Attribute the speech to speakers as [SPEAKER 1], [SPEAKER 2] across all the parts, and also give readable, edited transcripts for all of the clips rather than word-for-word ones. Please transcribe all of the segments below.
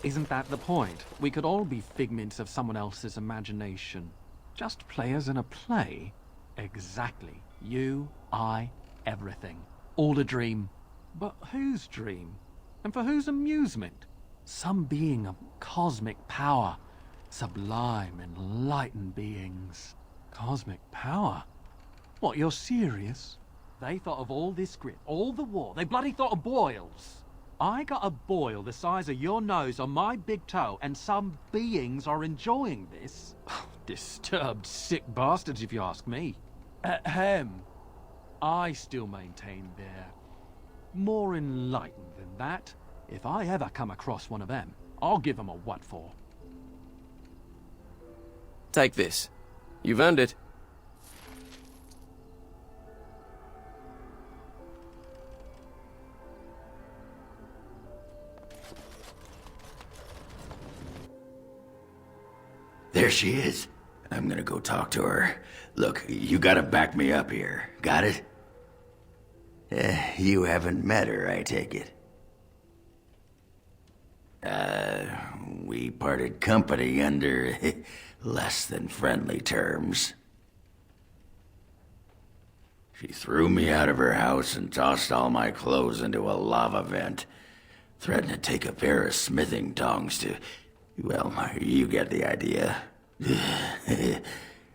[SPEAKER 1] Isn't that the point? We could all be figments of someone else's imagination. Just players in a play. Exactly. You, I, everything. All a dream. But whose dream? And for whose amusement? Some being of cosmic power. Sublime, enlightened beings. Cosmic power? What, you're serious? They thought of all this grit, all the war. They bloody thought of boils. I got a boil the size of your nose on my big toe, and some beings are enjoying this? Disturbed, sick bastards, if you ask me. Ahem. I still maintain they're more enlightened than that. If I ever come across one of them, I'll give them a what for.
[SPEAKER 2] Take this. You've earned it.
[SPEAKER 3] There she is. I'm gonna go talk to her. Look, you gotta back me up here. Got it? You haven't met her, I take it. We parted company under less than friendly terms. She threw me out of her house and tossed all my clothes into a lava vent. Threatened to take a pair of smithing tongs to... Well, you get the idea.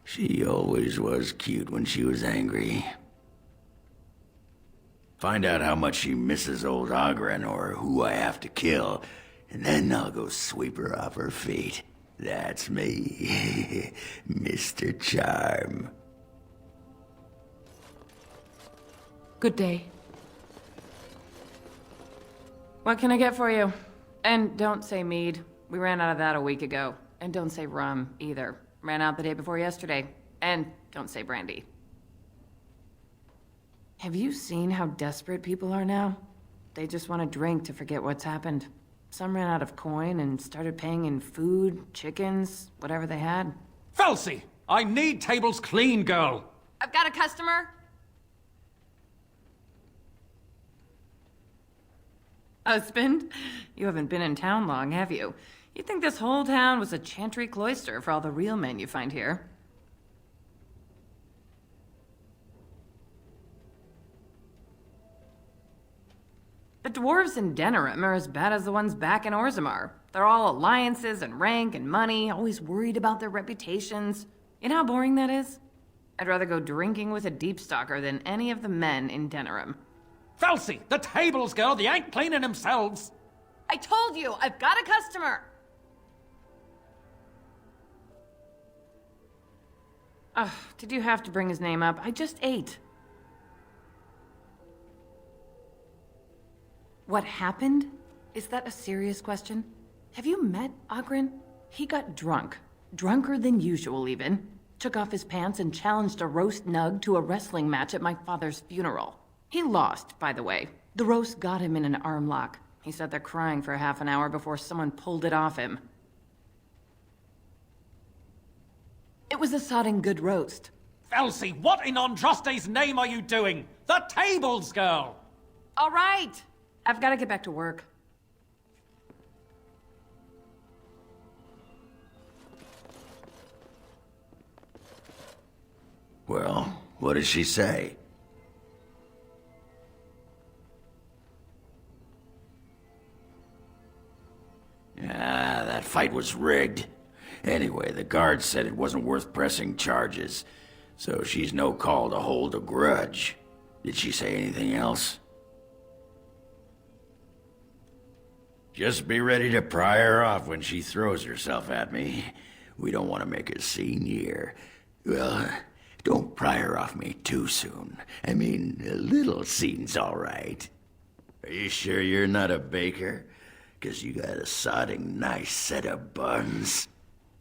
[SPEAKER 3] She always was cute when she was angry. Find out how much she misses old Ogren or who I have to kill, and then I'll go sweep her off her feet. That's me, Mr. Charm.
[SPEAKER 4] Good day. What can I get for you? And don't say mead. We ran out of that a week ago. And don't say rum, either. Ran out the day before yesterday. And don't say brandy. Have you seen how desperate people are now? They just want to drink to forget what's happened. Some ran out of coin and started paying in food, chickens, whatever they had.
[SPEAKER 1] Felsi! I need tables clean, girl!
[SPEAKER 4] I've got a customer. Husband? You haven't been in town long, have you? You'd think this whole town was a chantry cloister for all the real men you find here. The dwarves in Denerim are as bad as the ones back in Orzammar. They're all alliances and rank and money, always worried about their reputations. You know how boring that is? I'd rather go drinking with a deepstalker than any of the men in Denerim.
[SPEAKER 1] Felsi! The tables, girl! They ain't cleaning themselves!
[SPEAKER 4] I told you! I've got a customer! Ugh, did you have to bring his name up? I just ate. What happened? Is that a serious question? Have you met Ogren? He got drunk. Drunker than usual, even. Took off his pants and challenged a roast nug to a wrestling match at my father's funeral. He lost, by the way. The roast got him in an arm lock. He sat there crying for half an hour before someone pulled it off him. It was a sodding good roast.
[SPEAKER 1] Felsi, what in Andraste's name are you doing? The tables, girl!
[SPEAKER 4] All right! I've got to get back to work.
[SPEAKER 3] Well, what did she say? Ah, that fight was rigged. Anyway, the guard said it wasn't worth pressing charges, so she's no call to hold a grudge. Did she say anything else? Just be ready to pry her off when she throws herself at me. We don't want to make a scene here. Well, don't pry her off me too soon. I mean, a little scene's all right. Are you sure you're not a baker? 'Cause you got a sodding nice set of buns.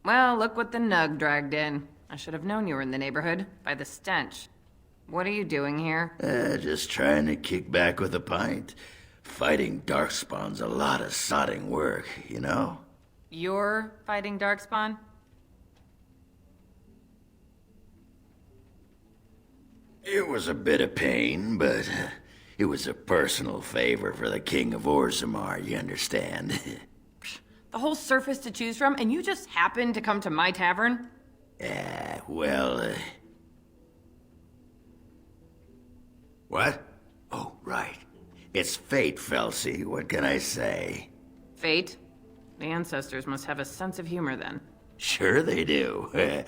[SPEAKER 4] Well, look what the nug dragged in. I should have known you were in the neighborhood, by the stench. What are you doing here?
[SPEAKER 3] Just trying to kick back with a pint. Fighting Darkspawn's a lot of sodding work, you know?
[SPEAKER 4] You're fighting Darkspawn?
[SPEAKER 3] It was a bit of pain, but it was a personal favor for the King of Orzammar, you understand?
[SPEAKER 4] The whole surface to choose from, and you just happened to come to my tavern?
[SPEAKER 3] Well, What? Oh, right. It's fate, Felsi. What can I say?
[SPEAKER 4] Fate? The ancestors must have a sense of humor then.
[SPEAKER 3] Sure they do.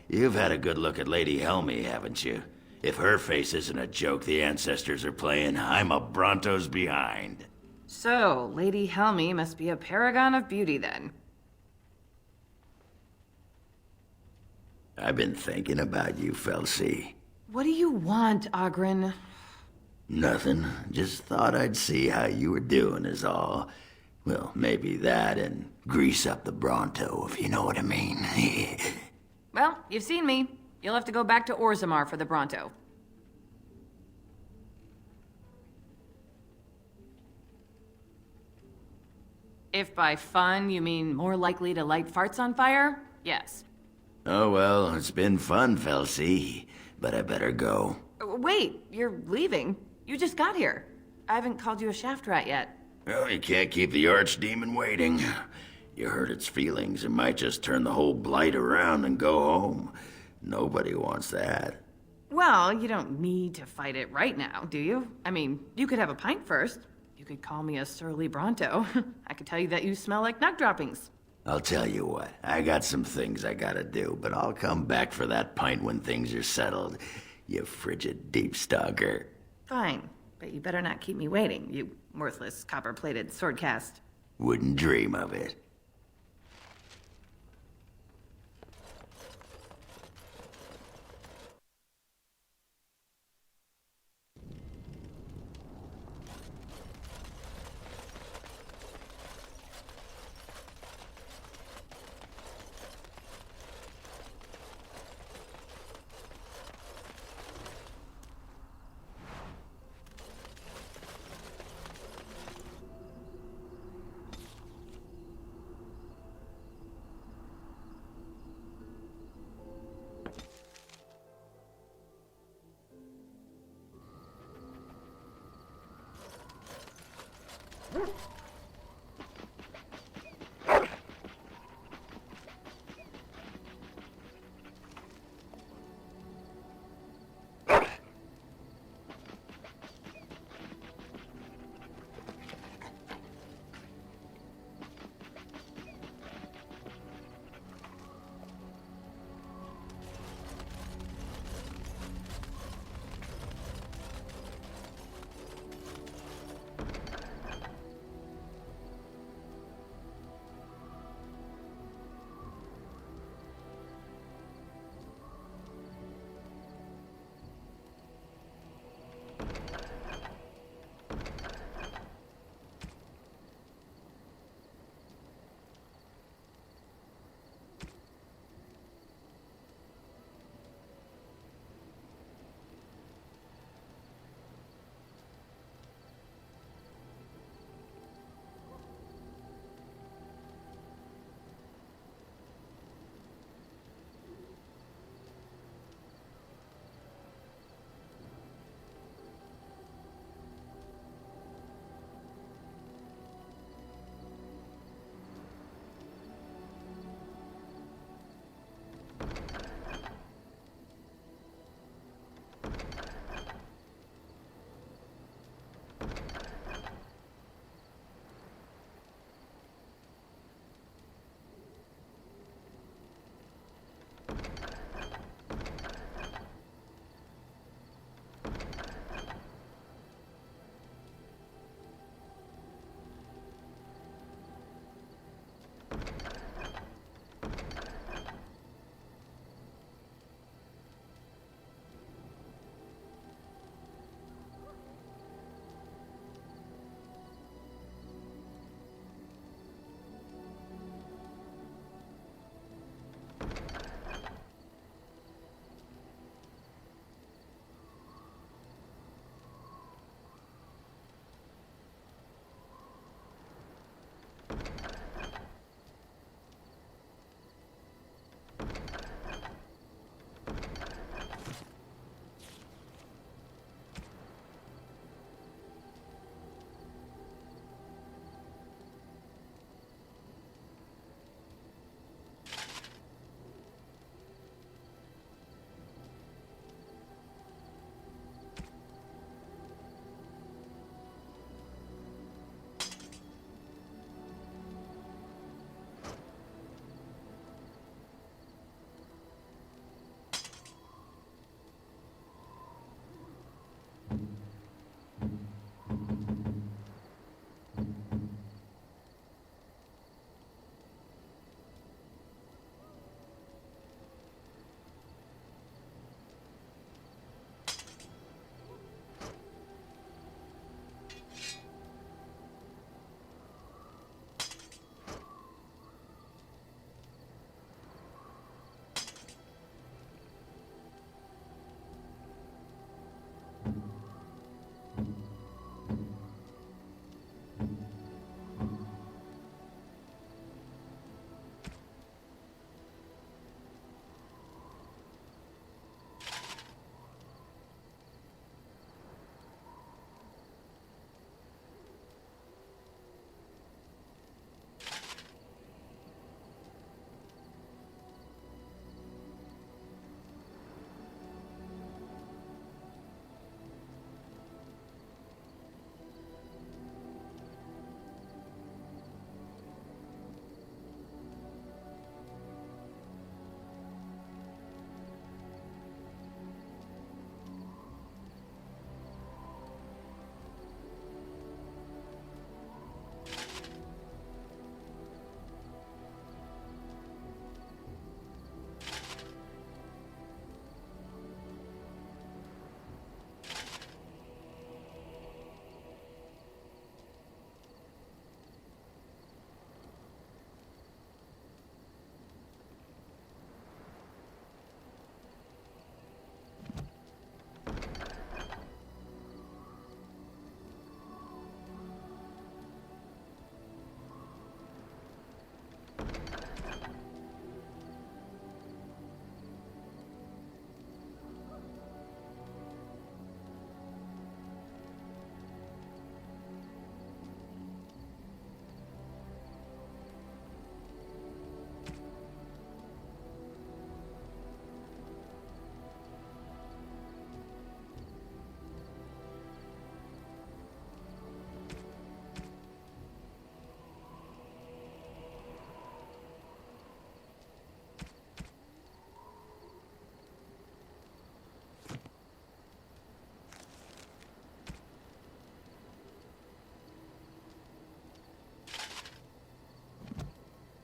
[SPEAKER 3] You've had a good look at Lady Helmy, haven't you? If her face isn't a joke the ancestors are playing, I'm a Bronto's behind.
[SPEAKER 4] So, Lady Helmy must be a paragon of beauty then.
[SPEAKER 3] I've been thinking about you, Felsi.
[SPEAKER 4] What do you want, Ogren?
[SPEAKER 3] Nothing. Just thought I'd see how you were doing is all. Well, maybe that and grease up the Bronto, if you know what I mean.
[SPEAKER 4] Well, you've seen me. You'll have to go back to Orzammar for the Bronto. If by fun you mean more likely to light farts on fire, yes.
[SPEAKER 3] Oh well, it's been fun, Felsi. But I better go.
[SPEAKER 4] Wait, you're leaving? You just got here. I haven't called you a shaft rat yet.
[SPEAKER 3] Well, you can't keep the archdemon waiting. You hurt its feelings, it might just turn the whole blight around and go home. Nobody wants that.
[SPEAKER 4] Well, you don't need to fight it right now, do you? I mean, you could have a pint first. You could call me a surly Bronto. I could tell you that you smell like nug droppings.
[SPEAKER 3] I'll tell you what, I got some things I gotta do, but I'll come back for that pint when things are settled, you frigid deep stalker.
[SPEAKER 4] Fine, but you better not keep me waiting, you worthless copper-plated swordcast.
[SPEAKER 3] Wouldn't dream of it.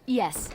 [SPEAKER 5] Yes.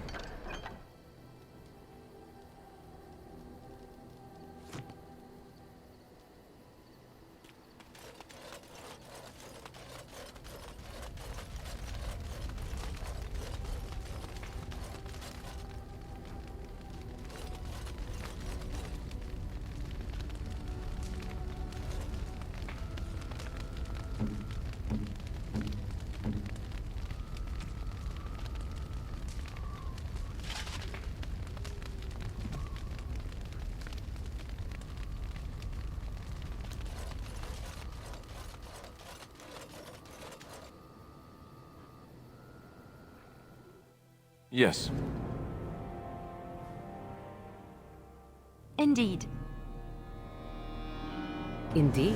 [SPEAKER 6] Yes.
[SPEAKER 5] Indeed.
[SPEAKER 4] Indeed.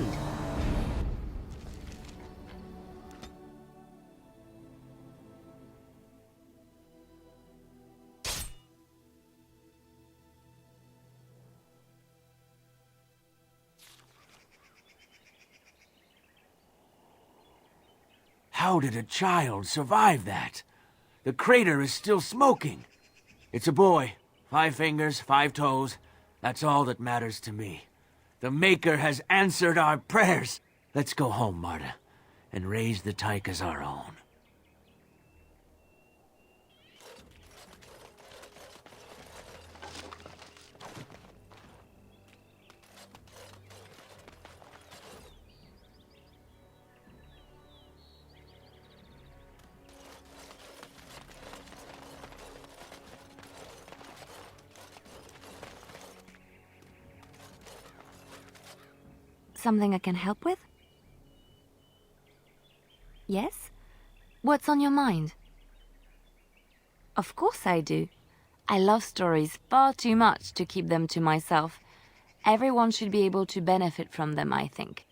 [SPEAKER 7] How did a child survive that? The crater is still smoking. It's a boy. 5 fingers, 5 toes. That's all that matters to me. The Maker has answered our prayers. Let's go home, Marta, and raise the tyke as our own.
[SPEAKER 5] Something I can help with? Yes? What's on your mind? Of course I do. I love stories far too much to keep them to myself. Everyone should be able to benefit from them, I think.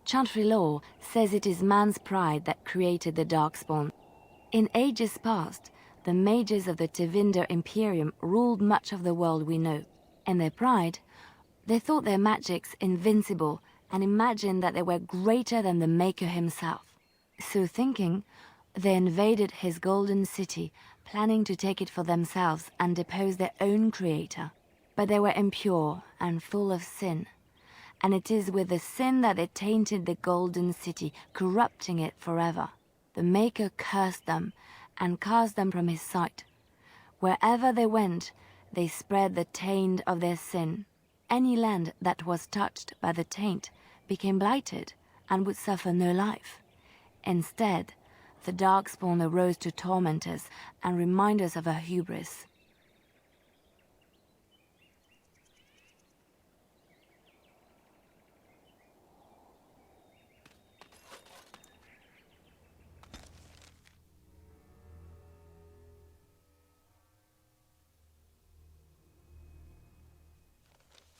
[SPEAKER 5] Chantry law says it is man's pride that created the Darkspawn. In ages past, the mages of the Tevinder Imperium ruled much of the world we know. In their pride, they thought their magics invincible and imagined that they were greater than the Maker himself. So thinking, they invaded his golden city, planning to take it for themselves and depose their own creator. But they were impure and full of sin. And it is with the sin that they tainted the golden city, corrupting it forever. The Maker cursed them and cast them from his sight. Wherever they went, they spread the taint of their sin. Any land that was touched by the taint became blighted and would suffer no life. Instead, the Darkspawn arose to torment us and remind us of our hubris.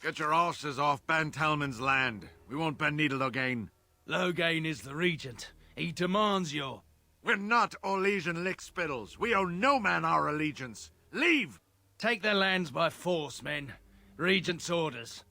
[SPEAKER 8] Get your horses off Ben Talman's land. We won't bend needle again.
[SPEAKER 9] Loghain is the regent. He demands your...
[SPEAKER 8] We're not Orlesian lickspittles. We owe no man our allegiance. Leave!
[SPEAKER 9] Take their lands by force, men. Regent's orders.